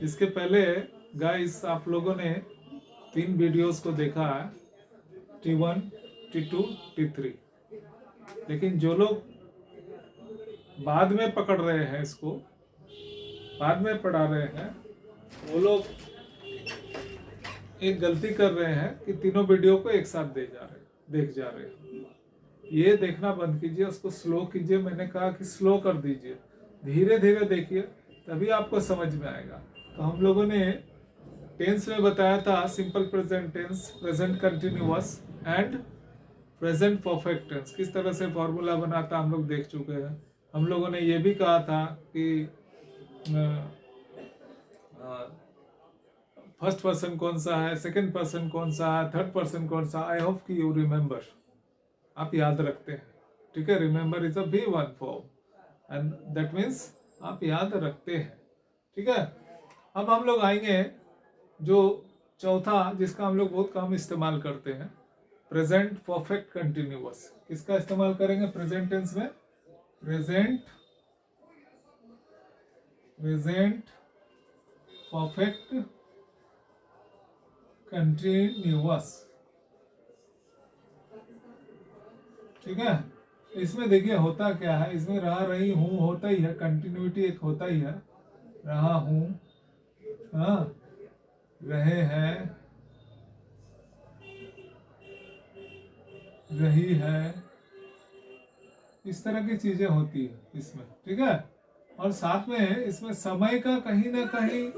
इसके पहले गाइस आप लोगों ने 3 वीडियोस को देखा है, T1, T2, T3। लेकिन जो लोग बाद में पकड़ रहे हैं, इसको बाद में पढ़ा रहे हैं, वो लोग एक गलती कर रहे हैं कि तीनों वीडियो को एक साथ देख जा रहे हैं। ये देखना बंद कीजिए, उसको स्लो कीजिए। मैंने कहा कि स्लो कर दीजिए, धीरे धीरे देखिए, तभी आपको समझ में आएगा। तो हम लोगों ने टेंस में बताया था simple present tense, present continuous and present perfect tense किस तरह से फॉर्मूला बनाता हम लोग देख चुके हैं। हम लोगों ने ये भी कहा था कि फर्स्ट पर्सन कौन सा है, सेकंड पर्सन कौन सा है, थर्ड पर्सन कौन सा। आई होप कि यू रिमेंबर, आप याद रखते हैं। ठीक है, रिमेंबर इज अ भी one form and that means आप याद रखते हैं। ठीक है, अब हम लोग आएंगे जो चौथा, जिसका हम लोग बहुत कम इस्तेमाल करते हैं, प्रेजेंट परफेक्ट कंटिन्यूअस। किसका इस्तेमाल करेंगे प्रेजेंट टेंस में? Present perfect continuous. ठीक है, इसमें देखिए होता क्या है, इसमें रहा रही हूं होता ही है, कंटिन्यूटी एक होता ही है। रहा हूं, हाँ, रहे हैं, रही है, इस तरह की चीजें होती है इसमें। ठीक है, और साथ में इसमें समय का कहीं ना कहीं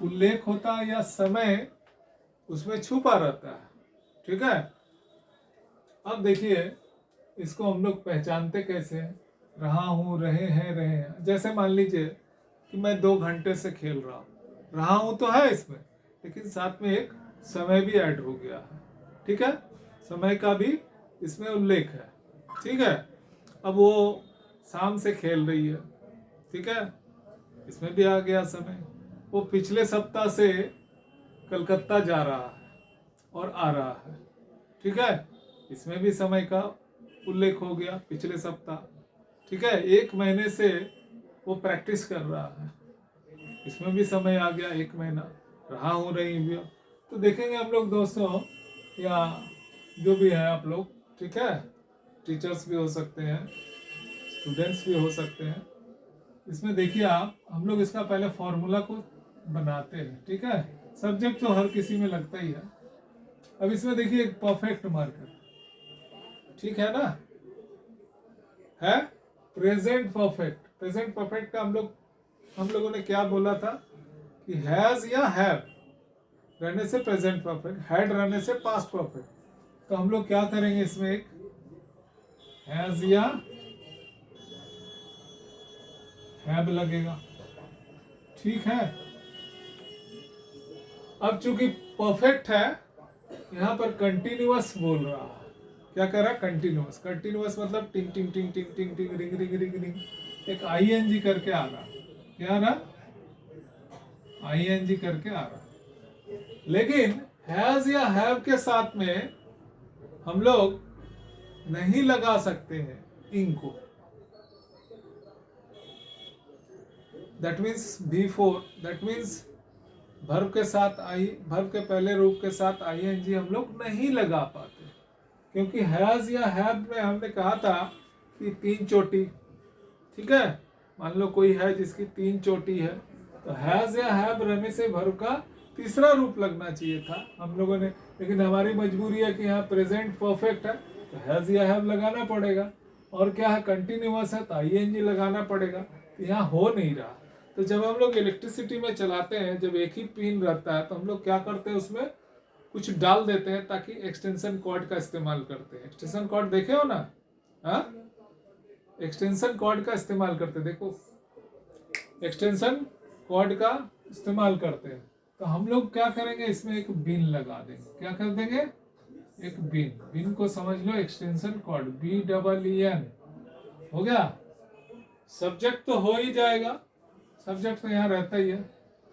उल्लेख होता है या समय उसमें छुपा रहता है। ठीक है, अब देखिए इसको हम लोग पहचानते कैसे? रहा हूं, रहे हैं। जैसे मान लीजिए कि मैं 2 घंटे से खेल रहा हूं, रहा हूं तो है इसमें, लेकिन साथ में एक समय भी ऐड हो गया है। ठीक है, समय का भी इसमें उल्लेख है। ठीक है, अब वो शाम से खेल रही है, ठीक है, इसमें भी आ गया समय। वो पिछले सप्ताह से कलकत्ता जा रहा है और आ रहा है, ठीक है, इसमें भी समय का उल्लेख हो गया, पिछले सप्ताह। ठीक है, 1 महीने से वो प्रैक्टिस कर रहा है, इसमें भी समय आ गया, 1 महीना। रहा हूँ, रही हुई। तो देखेंगे हम लोग दोस्तों, या जो भी है आप लोग, ठीक है, टीचर्स भी हो सकते हैं, स्टूडेंट्स भी हो सकते हैं। इसमें देखिए आप, हम लोग इसका पहले फॉर्मूला को बनाते हैं। ठीक है, सब्जेक्ट तो हर किसी में लगता ही है। अब इसमें देखिए एक परफेक्ट मार्कर, ठीक है ना, है प्रेजेंट परफेक्ट। प्रेजेंट परफेक्ट का हम लोगों ने क्या बोला था कि हैज या हैव रहने से प्रेजेंट परफेक्ट, हैड रहने से पास्ट परफेक्ट। तो हम लोग क्या करेंगे, इसमें एक हैज या हैव लगेगा। ठीक है, अब चूंकि परफेक्ट है, यहां पर कंटिन्यूअस बोल रहा है। क्या कर रहा है? कंटिन्यूअस। कंटिन्यूअस मतलब टिंग टिंग टिंग टिंग टिंग टिंग, रिंग रिंग रिंग रिंग, एक आईएनजी करके आ रहा। क्या आ रहा? आईएनजी करके आ रहा। लेकिन हैज या हैव के साथ में हम लोग नहीं लगा सकते हैं इंग को। That means before, that means verb के साथ वर्ब के पहले रूप के साथ आईएनजी हम लोग नहीं लगा पाते, क्योंकि हैज या हैव में हमने कहा था कि 3 चोटी। ठीक है, मान लो कोई है जिसकी 3 चोटी है, तो हैज या हैव रहने से वर्ब का तीसरा रूप लगना चाहिए था हम लोगों ने। लेकिन हमारी मजबूरी है कि यहाँ प्रेजेंट परफेक्ट है, तो हैज या हैव लगाना पड़ेगा। और क्या है, कंटिन्यूअस है, तो आईएनजी लगाना पड़ेगा। तो यहाँ हो नहीं रहा। तो जब हम लोग इलेक्ट्रिसिटी में चलाते हैं, जब एक ही पिन रहता है, तो हम लोग क्या करते हैं, उसमें कुछ डाल देते हैं ताकि एक्सटेंशन कॉर्ड का इस्तेमाल करते हैं। एक्सटेंशन कॉर्ड देखे हो ना? हाँ, एक्सटेंशन कॉर्ड का इस्तेमाल करते, देखो एक्सटेंशन कॉर्ड का इस्तेमाल करते हैं। तो हम लोग क्या करेंगे, इसमें एक बिन लगा देंगे। क्या कर देंगे? एक बिन। बिन को समझ लो एक्सटेंशन कॉर्ड, BEEN। हो गया, सब्जेक्ट तो हो ही जाएगा, सब्जेक्ट तो यहाँ रहता ही है।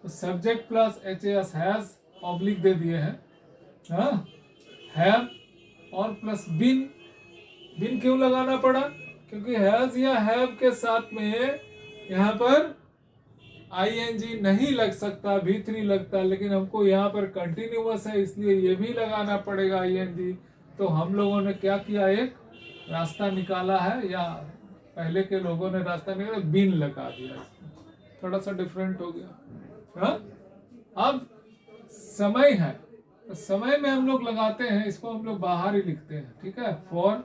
तो subject plus HAS has oblique दे दिए हैं, हाँ, हैव और प्लस बिन। बिन क्यों लगाना पड़ा? क्योंकि हैज या हैव के साथ में यहाँ पर आईएनजी नहीं लग सकता, V3 लगता, लेकिन हमको यहाँ पर कंटिन्यूअस है इसलिए ये भी लगाना पड़ेगा आईएनजी। तो हम लोगों ने क्या किया, एक रास्ता निकाला है, या पहले के लोगों ने रास्ता निकाला, बिन लगा दिया, थोड़ा सा डिफरेंट हो गया। हाँ, अब समय है तो समय में हम लोग लगाते हैं, इसको हम लोग बाहर ही लिखते हैं, ठीक है। फॉर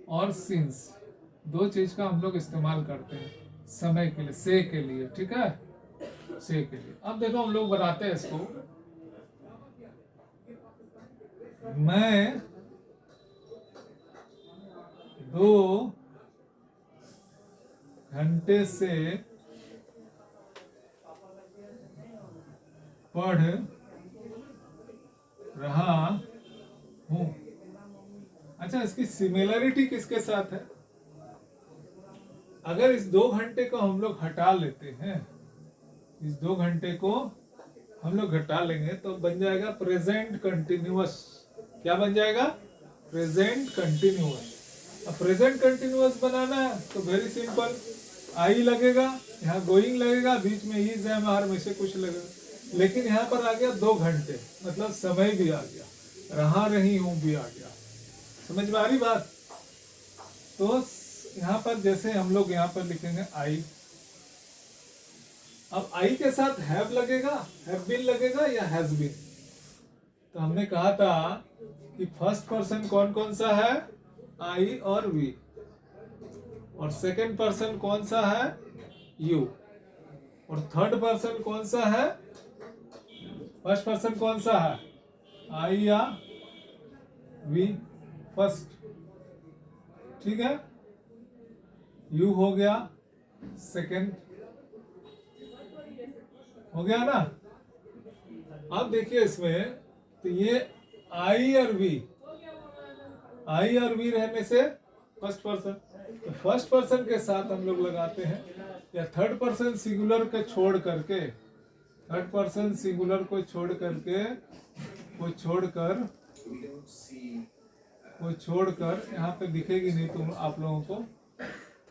और सिंस दो चीज का हम लोग इस्तेमाल करते हैं समय के लिए, से के लिए, ठीक है, से के लिए। अब देखो हम लोग बनाते हैं इसको, मैं 2 घंटे से पढ़ रहा हूं। अच्छा, इसकी सिमिलरिटी किसके साथ है? अगर इस 2 घंटे को हम लोग हटा लेते हैं, इस 2 घंटे को हम लोग हटा लेंगे तो बन जाएगा प्रेजेंट कंटिन्यूअस। क्या बन जाएगा? Present continuous. अब प्रेजेंट कंटिन्यूअस बनाना है तो वेरी सिंपल, आई लगेगा, यहाँ गोइंग लगेगा, बीच में इज है, बाहर में से कुछ लगेगा। लेकिन यहाँ पर आ गया 2 घंटे, मतलब समय भी आ गया, रहा रही हूं भी आ गया। समझ में आ रही बात? तो यहाँ पर जैसे हम लोग यहाँ पर लिखेंगे आई, अब आई के साथ हैव लगेगा, हैव बीन लगेगा या हैज बीन। तो हमने कहा था कि फर्स्ट पर्सन कौन कौन सा है? आई और वी। और सेकंड पर्सन कौन सा है? यू। और थर्ड पर्सन कौन सा है? फर्स्ट पर्सन कौन सा है? आई या वी? फर्स्ट, ठीक है। यू हो गया, सेकंड हो गया ना। अब देखिए इसमें, तो ये आई और वी, आई और वी रहने से फर्स्ट पर्सन, तो फर्स्ट पर्सन के साथ हम लोग लगाते हैं, या थर्ड पर्सन सिंगुलर को छोड़ करके, थर्ड पर्सन सिंगुलर को छोड़ करके, वो छोड़कर यहाँ पे दिखेगी नहीं तुम आप लोगों को,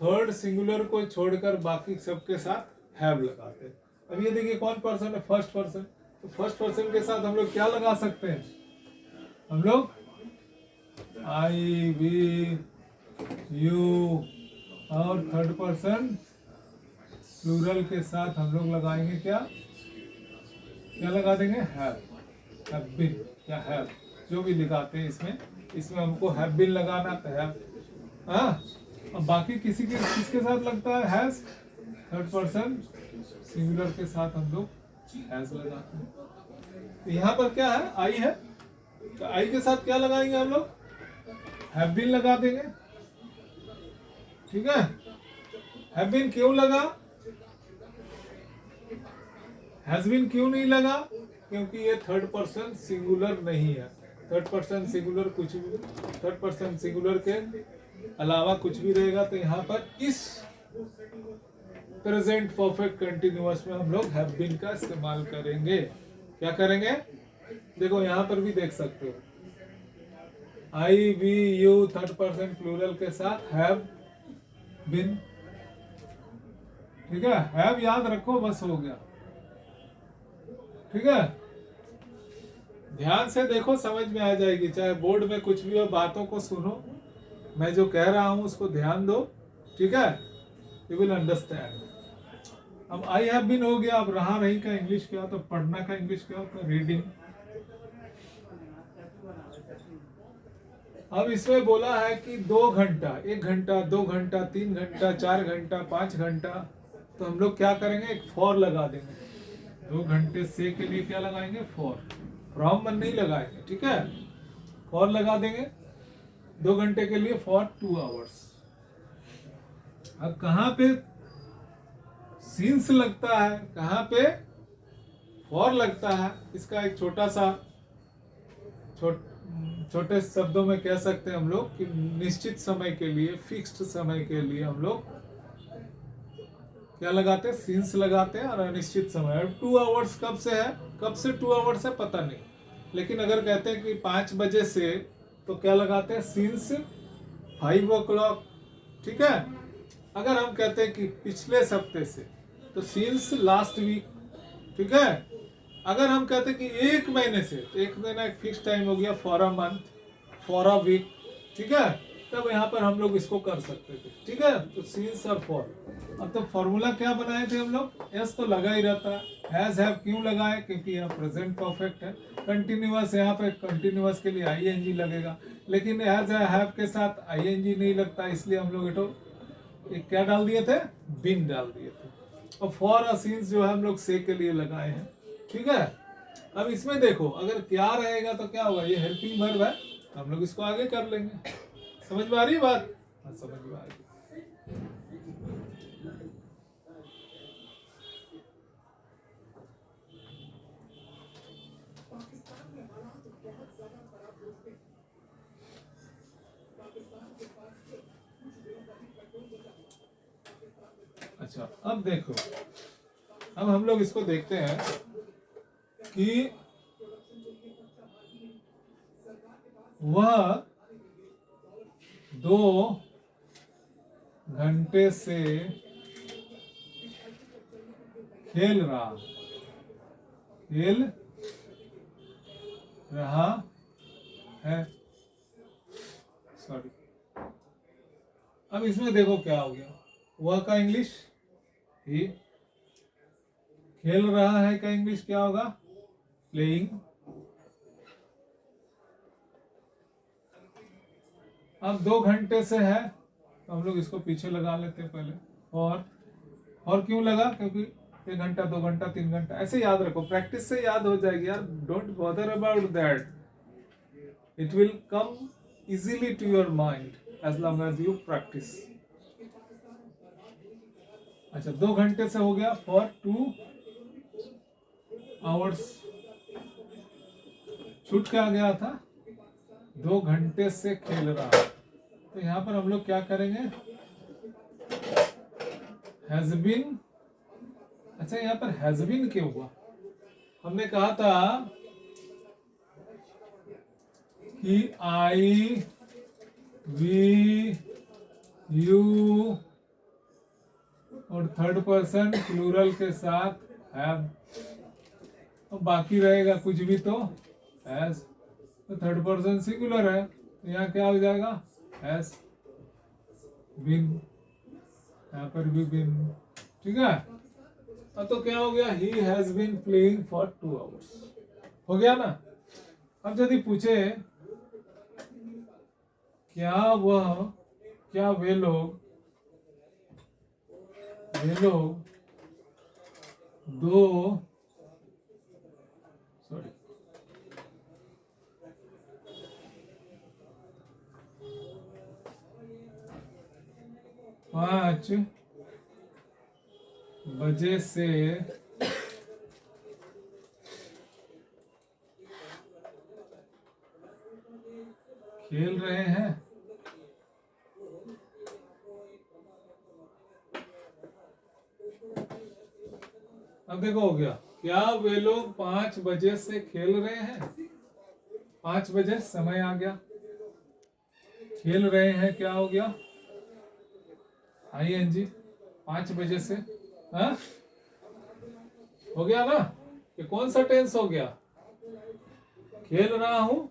थर्ड सिंगुलर को छोड़कर बाकी सबके साथ हैव लगाते हैं। अब ये देखिए कौन पर्सन है? First person. तो फर्स्ट पर्सन के साथ हम लोग क्या लगा सकते हैं? हम लोग आई, वी, यू, और थर्ड पर्सन प्लूरल के साथ हम लोग लगाएंगे क्या लगा देंगे? हैव बीन या हैव, जो भी लगाते हैं इसमें हमको हैव बीन लगाना तो हैव। हाँ, अब बाकी किसके साथ लगता है? हैज। थर्ड पर्सन सिंगुलर के साथ हम लोग हैज लगाते हैं। तो यहाँ पर क्या है? आई है, तो आई के साथ क्या लगाएंगे हम लोग? हैव बीन लगा देंगे, ठीक है। हैव बीन क्यों लगा? हैज बीन क्यों नहीं लगा? क्योंकि ये थर्ड पर्सन सिंगुलर नहीं है। थर्ड पर्सन सिंगुलर कुछ भी, थर्ड पर्सन सिंगुलर के अलावा कुछ भी रहेगा तो यहाँ पर इस प्रेजेंट परफेक्ट कंटिन्यूअस में हम लोग हैव बीन का इस्तेमाल करेंगे। क्या करेंगे? देखो यहाँ पर भी देख सकते हो, I, we, you, third person plural के साथ हैव बीन, ठीक है। हैव याद रखो, बस हो गया, ठीक है। ध्यान से देखो, समझ में आ जाएगी, चाहे बोर्ड में कुछ भी हो, बातों को सुनो, मैं जो कह रहा हूं उसको ध्यान दो, ठीक है। You will understand. अब आई हैव बीन हो गया, अब रहा रही का इंग्लिश क्या होता? पढ़ना का इंग्लिश क्या होता? रीडिंग। अब इसमें बोला है कि 2 घंटा, 1 घंटा, 2 घंटा, 3 घंटा, 4 घंटा, 5 घंटा, तो हम लोग क्या करेंगे? एक फॉर लगा देंगे। 2 घंटे से के लिए क्या लगाएंगे? फॉर। फ्रॉम नहीं लगाएंगे, ठीक है, फॉर लगा देंगे। 2 घंटे के लिए फॉर 2 आवर्स। अब कहाँ पे सिंस लगता है, कहाँ पे फॉर लगता है, इसका एक छोटा सा छोटे शब्दों में कह सकते हैं हम लोग कि निश्चित समय के लिए, फिक्स्ड समय के लिए हम लोग क्या लगाते हैं? सिंस लगाते हैं। और अनिश्चित समय, और 2 आवर्स कब से है? कब से 2 आवर्स है पता नहीं, लेकिन अगर कहते हैं कि 5 बजे से, तो क्या लगाते हैं? सिंस 5 o'clock, ठीक है। अगर हम कहते हैं कि पिछले हफ्ते से, तो सिंस लास्ट वीक, ठीक है। अगर हम कहते कि एक महीने से, तो एक महीना एक फिक्स टाइम हो गया, for a month, for a week, ठीक है, तब यहाँ पर हम लोग इसको कर सकते थे, ठीक है। तो सिंस और फॉर, अब तो फॉर्मूला क्या बनाए थे हम लोग, एस तो लगा ही रहता है, हैज हैव क्यों लगाए, क्योंकि यहाँ प्रेजेंट परफेक्ट है। कंटिन्यूअस, यहाँ पे कंटिन्यूअस के लिए आईएनजी लगेगा, लेकिन हैज हैव के साथ आईएनजी नहीं लगता, इसलिए हम लोग एक क्या डाल दिए थे, बिन डाल दिए थे। और फॉर और सिंस जो है हम लोग से के लिए लगाए हैं, ठीक है। अब इसमें देखो, अगर क्या रहेगा तो क्या होगा, ये हेल्पिंग वर्ब है, हम लोग इसको आगे कर लेंगे। समझ में आ रही है बात? हाँ, समझ में आ रही। अच्छा, अब देखो, अब हम लोग इसको देखते हैं कि वह 2 घंटे से खेल रहा है, सॉरी। अब इसमें देखो क्या हो गया, वह का इंग्लिश ही, खेल रहा है का इंग्लिश क्या होगा, प्लेइंग। अब 2 घंटे से है, तो हम लोग इसको पीछे लगा लेते हैं पहले, और क्यों लगा, क्योंकि 1 घंटा, 2 घंटा, 3 घंटा, ऐसे याद रखो, प्रैक्टिस से याद हो जाएगी यार, don't bother about that, it will come easily to your mind as long as you practise. अच्छा, 2 घंटे से हो गया, फॉर 2 आवर्स, छूट क्या गया था, 2 घंटे से खेल रहा है, तो यहां पर हम लोग क्या करेंगे, हैज बीन। अच्छा, यहाँ पर हैज बीन क्यों हुआ, हमने कहा था कि आई वी यू और थर्ड पर्सन प्लूरल के साथ हैव, और बाकी रहेगा कुछ भी तो हैज, तो थर्ड पर्सन सिंगुलर है, तो यहाँ क्या हो जाएगा, हैज बीन, यहाँ पर भी बीन, ठीक है। अब तो क्या हो गया, he has been playing for 2 hours, हो गया ना। अब यदि पूछे क्या वे लोग 2 सॉरी 5 बजे से खेल रहे हैं, अब देखो हो गया, क्या वे लोग 5 बजे से खेल रहे हैं, 5 बजे समय आ गया, खेल रहे हैं क्या हो गया, आईएनजी, 5 बजे से, हाँ हो गया ना। ये कौन सा टेंस हो गया, खेल रहा हूं,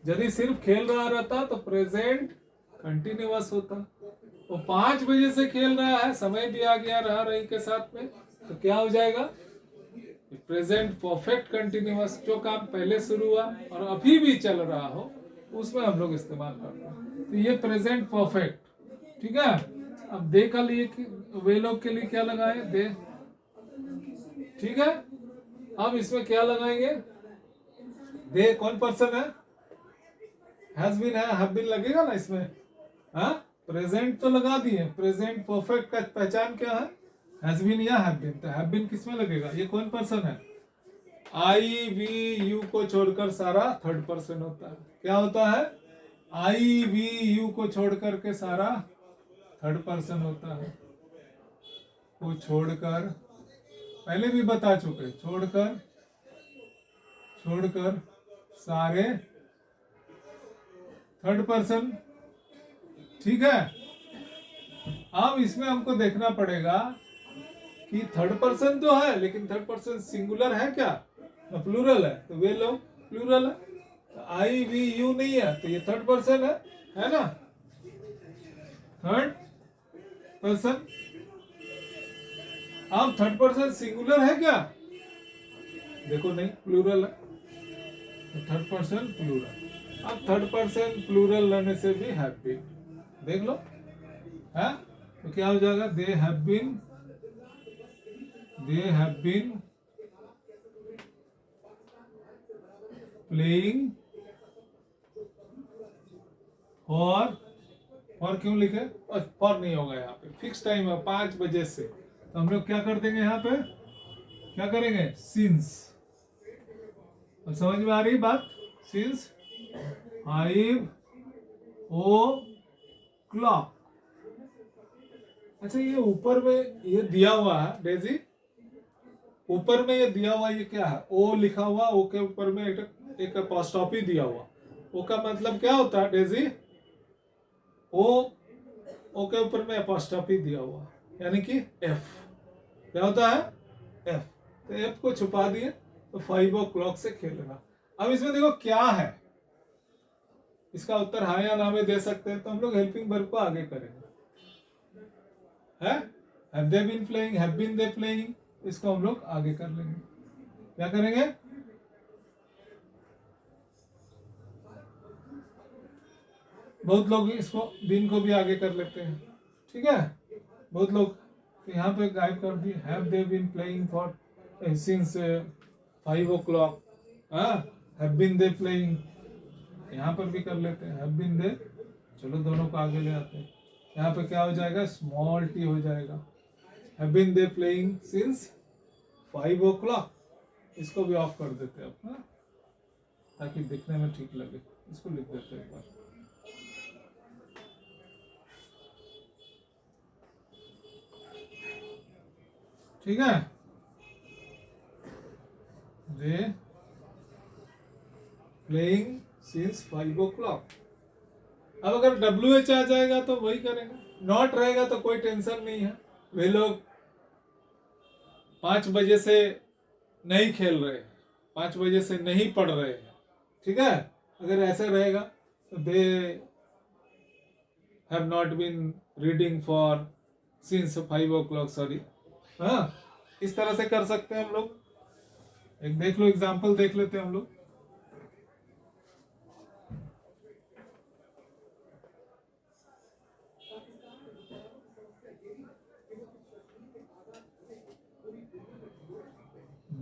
यदि सिर्फ खेल रहा रहता तो प्रेजेंट कंटिन्यूअस होता, वो 5 बजे से खेल रहा है, समय भी आ गया रहा रही के साथ में, तो क्या हो जाएगा, प्रेजेंट परफेक्ट कंटिन्यूअस, जो काम पहले शुरू हुआ और अभी भी चल रहा हो उसमें हम लोग इस्तेमाल करते हैं, तो ये प्रेजेंट परफेक्ट, ठीक है। अब दे का लिए वे लोग के लिए क्या लगाए, दे, ठीक है। अब इसमें क्या लगाएंगे, दे कौन पर्सन है, हैज बीन है, हैव बीन लगेगा ना इसमें, हाँ प्रेजेंट तो लगा दिए, प्रेजेंट परफेक्ट का पहचान क्या है, हैज बीन या हैव बीन, तो हैव बीन किसमें लगेगा, ये कौन पर्सन है, आई वी यू को छोड़कर सारा थर्ड पर्सन होता है, क्या होता है, आई वी यू को छोड़ करके सारा थर्ड पर्सन होता है, को छोड़कर, पहले भी बता चुके, छोड़कर सारे थर्ड पर्सन, ठीक है। अब इसमें हमको देखना पड़ेगा कि थर्ड पर्सन तो है लेकिन थर्ड पर्सन सिंगुलर है क्या, प्लूरल है, तो वे लोग प्लूरल है। आई वी यू नहीं है तो ये थर्ड पर्सन है ना, थर्ड पर्सन। अब थर्ड पर्सन सिंगुलर है क्या, देखो नहीं, प्लूरल है, तो थर्ड पर्सन प्लूरल। अब थर्ड पर्सन प्लूरल रहने से भी हैव बीन, देख लो है, तो क्या हो जाएगा, they have been playing for क्यों लिखे, फॉर नहीं होगा यहाँ पे, फिक्स टाइम है 5 बजे से, तो हम लोग क्या कर देंगे यहाँ पे, क्या करेंगे, सिंस। अब समझ में आ रही बात, सिंस 5 o'clock। अच्छा ये ऊपर में ये दिया हुआ है डेजी, ऊपर में ये दिया हुआ ये क्या है, ओ लिखा हुआ, ओ के ऊपर में एक अपॉस्ट्रोफी दिया हुआ, ओ का मतलब क्या होता है डेजी, ओ के ऊपर में अपॉस्ट्रोफी दिया हुआ यानी कि एफ, क्या होता है एफ, तो एफ को छुपा दिए तो 5 o'clock से खेलना। अब इसमें देखो क्या है, इसका उत्तर हाँ या ना में दे सकते हैं, तो हम लोग हेल्पिंग वर्ब को आगे करेंगे, है have they been playing, have been they playing, इसको हम लोग आगे कर लेंगे, क्या करेंगे, बहुत लोग इसको बीन को भी आगे कर लेते हैं, ठीक है, बहुत लोग, तो यहाँ पे गाइड कर दिए, have they been playing for since 5 o'clock, have been they playing, यहाँ पर भी कर लेते हैं, हैव बीन दे, चलो दोनों को आगे ले आते हैं, यहाँ पे क्या हो जाएगा, स्मॉल टी हो जाएगा, have been they playing since 5 o'clock, इसको भी ऑफ कर देते हैं अपना, ताकि दिखने में ठीक लगे, इसको लिख देते हैं एक बार, ठीक है, दे प्लेइंग सिंस 5 o'clock। अब अगर WH आ जाएगा तो वही करेंगे, नॉट रहेगा तो कोई टेंशन नहीं है, वे लोग 5 बजे से नहीं खेल रहे, 5 बजे से नहीं पढ़ रहे हैं, ठीक है, अगर ऐसे रहेगा तो they have not been reading for since 5 o'clock, sorry, हाँ, इस तरह से कर सकते हैं हम लोग, एक देख लो एग्जाम्पल देख लेते हैं हम लोग,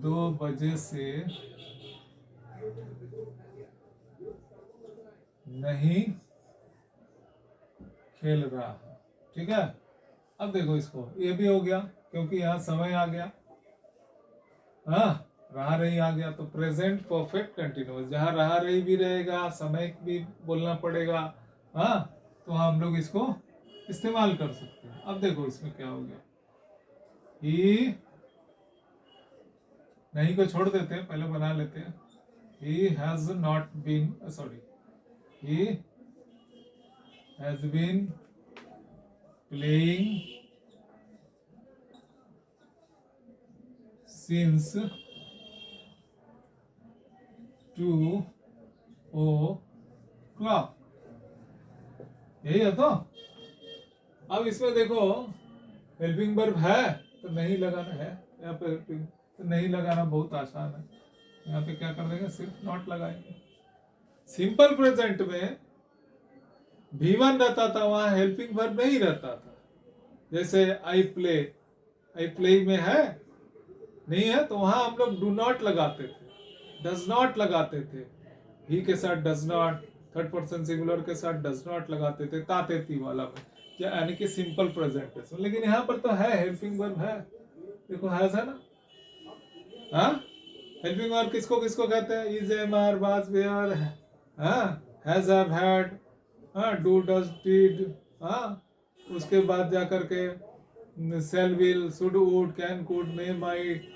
दो बजे से नहीं खेल रहा है, ठीक है। अब देखो इसको, ये भी हो गया क्योंकि यहाँ समय आ गया, हाँ, रहा रही आ गया, तो प्रेजेंट परफेक्ट कंटिन्यूअस, जहाँ रहा रही भी रहेगा, समय भी बोलना पड़ेगा, हाँ, तो हम लोग इसको इस्तेमाल कर सकते हैं। अब देखो इसमें क्या हो गया, ही नहीं को छोड़ देते हैं, पहले बना लेते हैं, he has not been sorry he has been playing since 2 o'clock, यही है। तो अब इसमें देखो हेल्पिंग वर्ब है तो नहीं लगाना है, यहाँ पे हेल्पिंग तो नहीं लगाना बहुत आसान है, यहाँ पे क्या कर देंगे, सिर्फ नॉट लगाएंगे। सिंपल प्रेजेंट में V1 रहता था, वहां हेल्पिंग वर्ब नहीं रहता था, जैसे आई प्ले में है नहीं है, तो वहां हम लोग डू नॉट लगाते थे, डज नॉट लगाते थे, ही के साथ does not, third person singular के साथ डज नॉट लगाते थे, तातेती वाला में, क्या यानी कि सिंपल प्रेजेंट। लेकिन यहाँ पर तो है, हेल्पिंग वर्ब है, देखो है ना, हाँ, हेल्पिंग वर्ब किसको किसको कहते हैं, is, am, are, was, were, has, have, had, do, does, did, उसके बाद जा करके shall, will, should, would, can, could, may, might,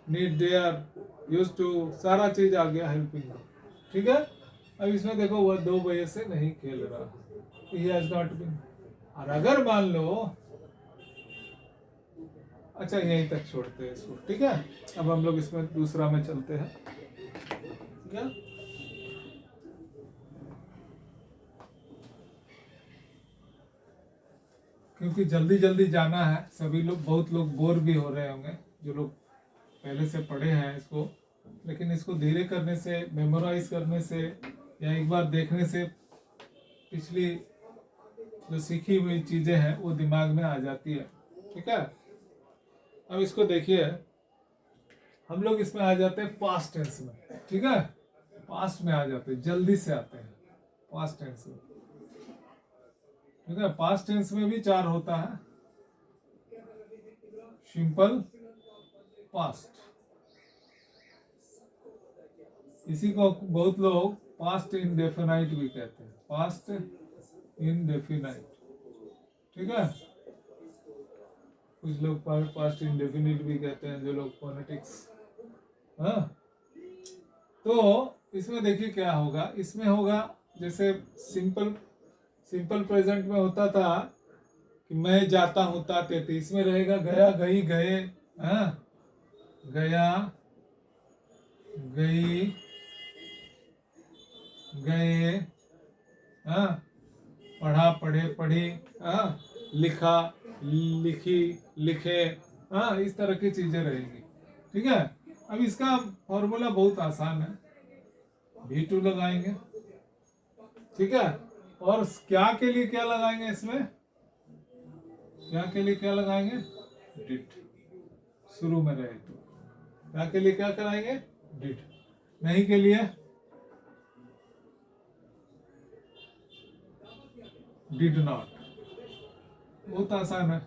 need, dare, used to, सारा चीज आ गया हेल्पिंग वर्ब, ठीक है। अब इसमें देखो वह 2 बजे से नहीं खेल रहा, he has not been। और अगर मान लो अच्छा यहीं तक छोड़ते हैं इसको, ठीक है। अब हम लोग इसमें दूसरा में चलते हैं, ठीक है। क्योंकि जल्दी जल्दी जाना है, सभी लोग, बहुत लोग बोर भी हो रहे होंगे जो लोग पहले से पढ़े हैं इसको, लेकिन इसको धीरे करने से, मेमोराइज करने से या एक बार देखने से पिछली जो सीखी हुई चीजें हैं वो दिमाग में आ जाती है, ठीक है। अब इसको देखिए, हम लोग इसमें आ जाते हैं पास्ट टेंस में, ठीक है। पास्ट में आ जाते हैं, जल्दी से आते हैं पास्ट टेंस में, ठीक है। पास्ट टेंस में भी 4 होता है। सिंपल पास्ट, इसी को बहुत लोग पास्ट इंडेफिनाइट भी कहते हैं, पास्ट इंडेफिनाइट, ठीक है। कुछ लोग पास्ट इंडेफिनिट भी कहते हैं, जो लोग फोनेटिक्स, हाँ। तो इसमें देखिए क्या होगा, इसमें होगा जैसे सिंपल प्रेजेंट में होता था कि मैं जाता हूँ ताते थे, इसमें रहेगा गया, गई, गए, हाँ, गया, गई, गए, हाँ, पढ़ा, पढ़े, पढ़ी, हाँ, लिखा, लिखी, लिखे, हाँ, इस तरह की चीजें रहेंगी, ठीक है। अब इसका फॉर्मूला बहुत आसान है, V2 लगाएंगे, ठीक है। और क्या के लिए क्या लगाएंगे इसमें, क्या के लिए क्या लगाएंगे, डिड, शुरू में रहे तो क्या के लिए क्या कराएंगे, डिड, नहीं के लिए डिड नॉट। बहुत आसान है,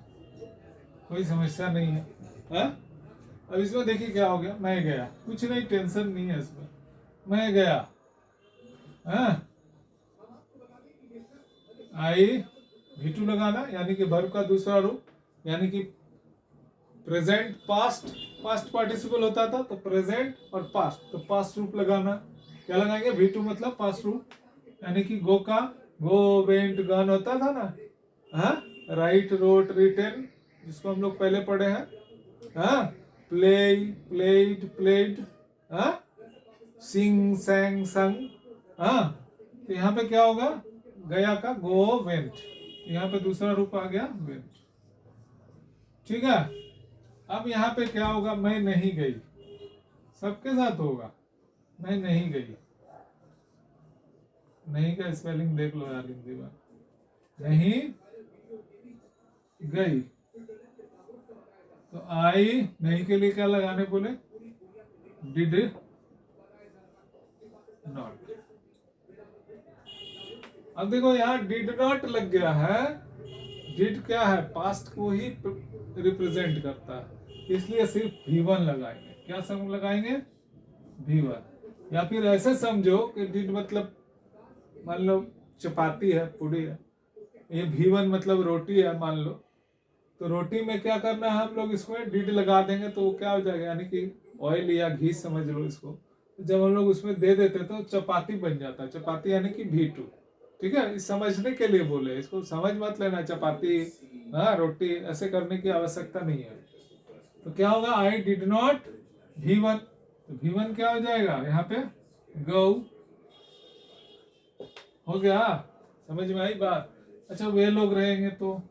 कोई समस्या नहीं है, हाँ? अब इसमें देखिए क्या हो गया, मैं गया, कुछ नहीं, टेंशन नहीं है इसमें, मैं गया, हाँ, आई, V2 लगाना, यानी कि वर्ब का दूसरा रूप, यानी कि प्रेजेंट पास्ट पार्टिसिपल होता था तो प्रेजेंट और पास्ट, तो पास्ट रूप लगाना, क्या लगाएंगे, V2 मतलब पास्ट रूप, यानी कि गो का गो, वेंट, गन होता था ना, हाँ, राइट, रोट, रिटेन, जिसको हम लोग पहले पढ़े हैं, हाँ, प्ले, प्लेड, प्लेड, हाँ, सिंग, सैंग, संग, हाँ। तो यहाँ पे क्या होगा, गया का गो, वेंट, यहाँ पे दूसरा रूप आ गया वेंट, ठीक है। अब यहाँ पे क्या होगा, मैं नहीं गई, सबके साथ होगा, मैं नहीं गई, नहीं का स्पेलिंग देख लो यार हिंदी में, नहीं गई, तो आई, नहीं के लिए क्या लगाने बोले, डिड नॉट। अब देखो यहाँ डिड नॉट लग गया है, डिड क्या है, पास्ट को ही रिप्रेजेंट करता है, इसलिए सिर्फ V1 लगाएंगे, क्या सम लगाएंगे, V1। या फिर ऐसे समझो कि डिड मतलब मान लो चपाती है, पूरी है, ये V1 मतलब रोटी है मान लो, तो रोटी में क्या करना है, हम लोग इसमें डिड लगा देंगे तो वो क्या हो जाएगा, यानी कि ऑयल या घी समझ लो इसको, जब हम लोग उसमें दे देते तो चपाती बन जाता है, चपाती यानी कि V2, ठीक है। इस समझने के लिए बोले, इसको समझ मत लेना चपाती, हाँ, रोटी, ऐसे करने की आवश्यकता नहीं है। तो क्या होगा, आई डिड नॉट V1, तो V1 क्या हो जाएगा यहाँ पे, गो, हो गया, समझ में आई बात। अच्छा वे लोग रहेंगे तो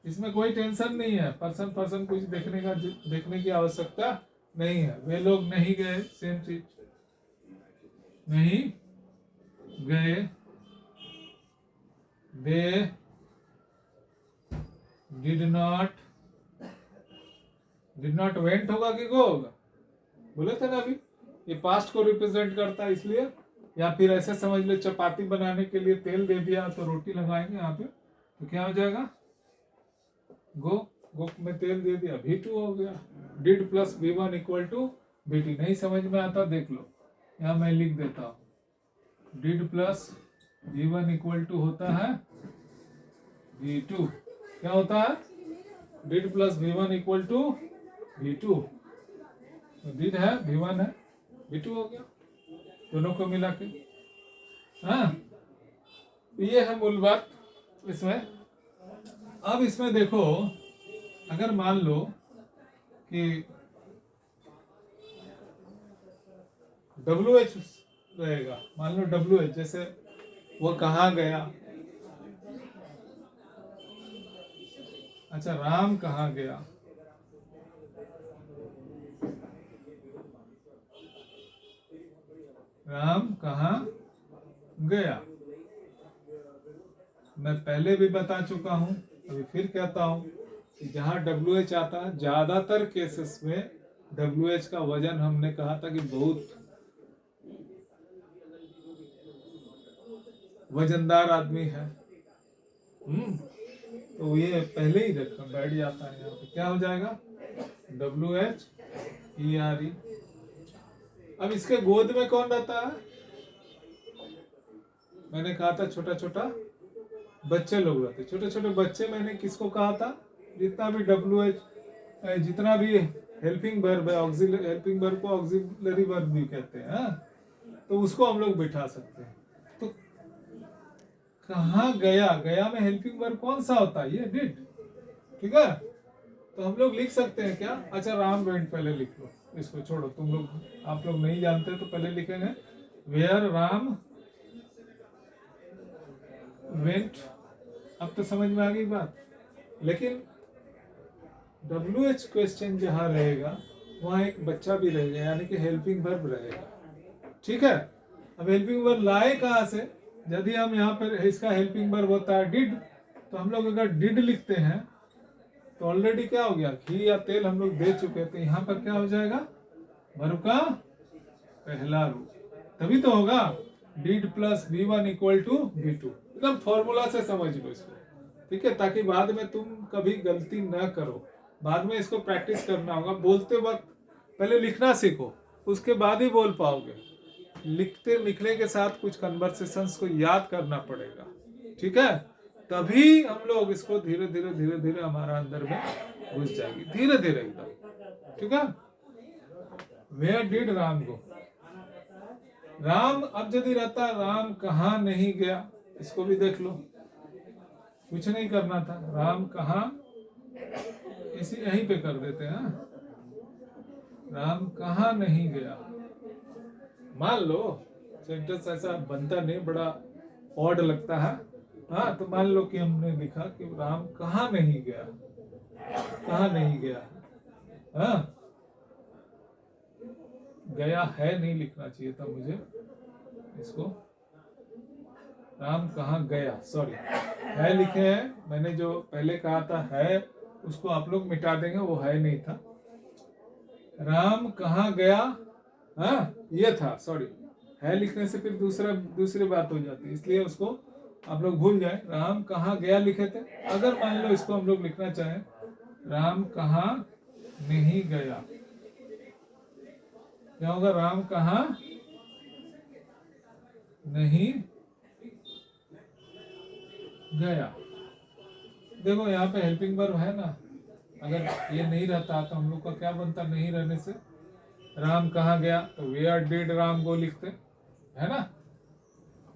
इसमें कोई टेंशन नहीं है, पर्सन कुछ देखने की आवश्यकता नहीं है, वे लोग नहीं गए, सेम चीज, नहीं गए, दे डिड नॉट वेंट होगा कि गो होगा, बोले थे ना अभी, ये पास्ट को रिप्रेजेंट करता है इसलिए, या फिर ऐसे समझ लो चपाती बनाने के लिए तेल दे दिया तो रोटी लगाएंगे यहाँ पे, तो क्या हो जाएगा, गो, गो में तेल दे दिया, V2 हो गया, did plus V1 equal to V2। नहीं समझ में आता देख लो, यहाँ मैं लिख देता हूँ, did plus V1 equal to होता है V2, क्या होता है, did plus V1 equal to V2, did है, V1 है, V2 हो गया, दोनों को मिला के, हाँ। ये है मूल बात इसमें। अब इसमें देखो, अगर मान लो कि WH रहेगा, मान लो WH, जैसे वो कहाँ गया, अच्छा राम कहाँ गया, राम कहाँ गया, मैं पहले भी बता चुका हूं, अभी फिर कहता हूं कि जहां WH आता है, ज्यादातर केसेस में WH का वजन हमने कहा था कि बहुत वजनदार आदमी है, तो ये पहले ही रखा बैठ जाता है, यहाँ पे क्या हो जाएगा WHERE। अब इसके गोद में कौन रहता है, मैंने कहा था छोटा छोटा बच्चे लोग रहते, छोटे छोटे बच्चे, मैंने किसको कहा था, जितना भी WH, जितना भी हेल्पिंग वर्ब है, हेल्पिंग वर्ब को ऑक्सिलरी वर्ब भी कहते हैं, तो उसको हम लोग बिठा सकते हैं। तो कहाँ गया, गया में हेल्पिंग वर्ब कौन सा होता है, ये डिड, ठीक है। तो हम लोग लिख सकते हैं क्या, अच्छा राम वेंट पहले लिख लो, इसको छोड़ो, तुम लोग आप लोग नहीं जानते तो पहले लिखेंगे वेयर राम वेंट। अब तो समझ में आ गई बात। लेकिन WH क्वेश्चन जहां रहेगा वहां एक बच्चा भी रहेगा, यानी कि हेल्पिंग वर्ब रहेगा, ठीक है। अब हेल्पिंग वर्ब लाए कहां से, यदि हम यहाँ पर इसका हेल्पिंग वर्ब होता है डिड, तो हम लोग अगर डिड लिखते हैं तो ऑलरेडी क्या हो गया, घी या तेल हम लोग दे चुके, तो यहाँ पर क्या हो जाएगा, वर्ब का पहला रूप, तभी तो होगा did plus V1 equal to V2, एकदम फॉर्मूला से समझ लो इसको, ठीक है, ताकि बाद में तुम कभी गलती ना करो। बाद में इसको प्रैक्टिस करना होगा, बोलते वक्त पहले लिखना सीखो, उसके बाद ही बोल पाओगे। लिखने के साथ कुछ कन्वर्सेशंस को याद करना पड़ेगा, ठीक है, तभी हम लोग इसको धीरे धीरे हमारा अंदर में घुस जाएगी, धीरे धीरे एकदम, ठीक है। वेयर डिड राम गो, राम अब यदि रहता राम कहाँ नहीं गया, इसको भी देख लो, कुछ नहीं करना था, राम कहाँ, इसी यहीं पे कर देते हैं, राम कहाँ नहीं गया। मान लो सेंटेंस ऐसा बनता नहीं, बड़ा ऑड लगता है, हाँ, तो मान लो कि हमने लिखा कि राम कहाँ नहीं गया, कहाँ नहीं गया, हाँ, गया है नहीं लिखना चाहिए था मुझे, इसको राम कहाँ गया, सॉरी, है लिखे हैं, मैंने जो पहले कहा था है उसको आप लोग मिटा देंगे, वो है नहीं था, राम कहाँ गया, हाँ ये था, सॉरी, है लिखने से फिर दूसरी बात हो जाती है, इसलिए उसको आप लोग भूल जाए, राम कहाँ गया लिखे थे। अगर मान लो इसको हम लोग लिखना चाहें राम कहाँ नहीं गया, क्या होगा, राम कहाँ नहीं गया। देखो यहाँ पे हेल्पिंग वर्ब है ना, अगर ये नहीं रहता तो हम लोग का क्या बनता, नहीं रहने से राम कहाँ गया, तो वेयर डिड राम गो लिखते, है ना।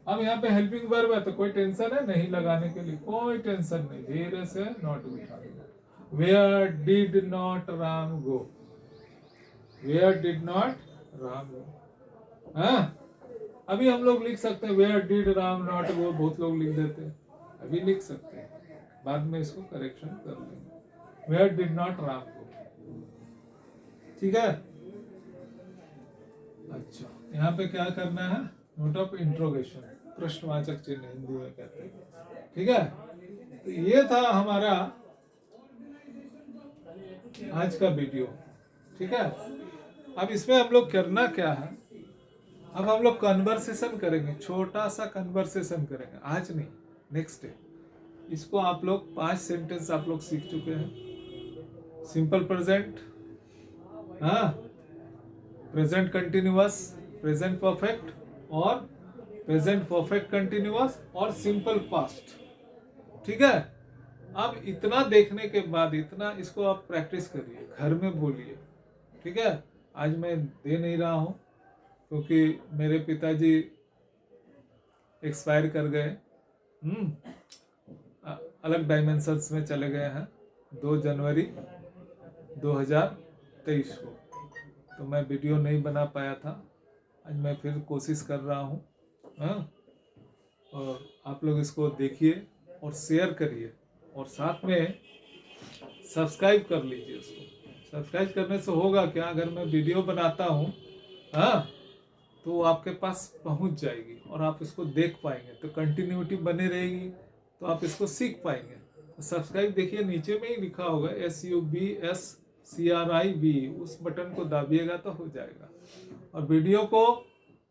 अब यहाँ पे हेल्पिंग वर्ब है तो कोई टेंशन है नहीं लगाने के लिए, कोई टेंशन नहीं, धीरे से नॉट बिठा देगा। Where did not Ram go, where did not Ram go, हाँ। अभी हम लोग लिख सकते हैं where did Ram not go, बहुत लोग लिख देते हैं, अभी लिख सकते हैं, बाद में इसको करेक्शन कर लेंगे, वेयर डिड नॉट राम गो, ठीक है। अच्छा, यहाँ पे क्या करना है, नोट ऑफ इंट्रोगेशन, प्रश्नवाचक चिन्ह हिंदी में कहते हैं, ठीक है। तो ये था हमारा आज का वीडियो, ठीक है। अब इसमें हम लोग करना क्या है, अब हम लोग कन्वर्सेशन करेंगे, छोटा सा कन्वर्सेशन करेंगे, आज नहीं नेक्स्ट डे। इसको आप लोग 5 सेंटेंस आप लोग सीख चुके हैं, सिंपल प्रेजेंट, हाँ, प्रेजेंट कंटिन्यूअस, प्रेजेंट परफेक्ट और प्रेजेंट परफेक्ट कंटिन्यूअस और सिंपल पास्ट, ठीक है। अब इतना देखने के बाद, इतना इसको आप प्रैक्टिस करिए, घर में बोलिए, ठीक है। आज मैं दे नहीं रहा हूँ क्योंकि मेरे पिताजी एक्सपायर कर गए, अलग डायमेंशंस में चले गए हैं, 2 जनवरी 2023 को। तो मैं वीडियो नहीं बना पाया था, आज मैं फिर कोशिश कर रहा हूँ। हाँ, और आप लोग इसको देखिए और शेयर करिए और साथ में सब्सक्राइब कर लीजिए उसको। सब्सक्राइब करने से होगा क्या, अगर मैं वीडियो बनाता हूँ हाँ तो वो आपके पास पहुँच जाएगी और आप इसको देख पाएंगे, तो कंटिन्यूटी बनी रहेगी, तो आप इसको सीख पाएंगे। तो सब्सक्राइब देखिए नीचे में ही लिखा होगा SUBSCRIB, उस बटन को दाबिएगा तो हो जाएगा। और वीडियो को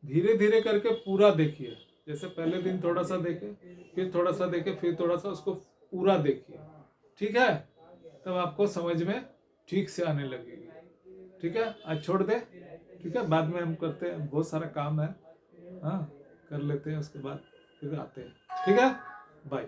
धीरे धीरे करके पूरा देखिए, जैसे पहले दिन थोड़ा सा देखे, फिर थोड़ा सा देखे, फिर थोड़ा सा, उसको पूरा देखिए, ठीक है? तब आपको समझ में ठीक से आने लगेगी। ठीक है, आज छोड़ दे, ठीक है, बाद में हम करते हैं, बहुत सारा काम है। हाँ, कर लेते हैं, उसके बाद फिर आते हैं। ठीक है, बाय।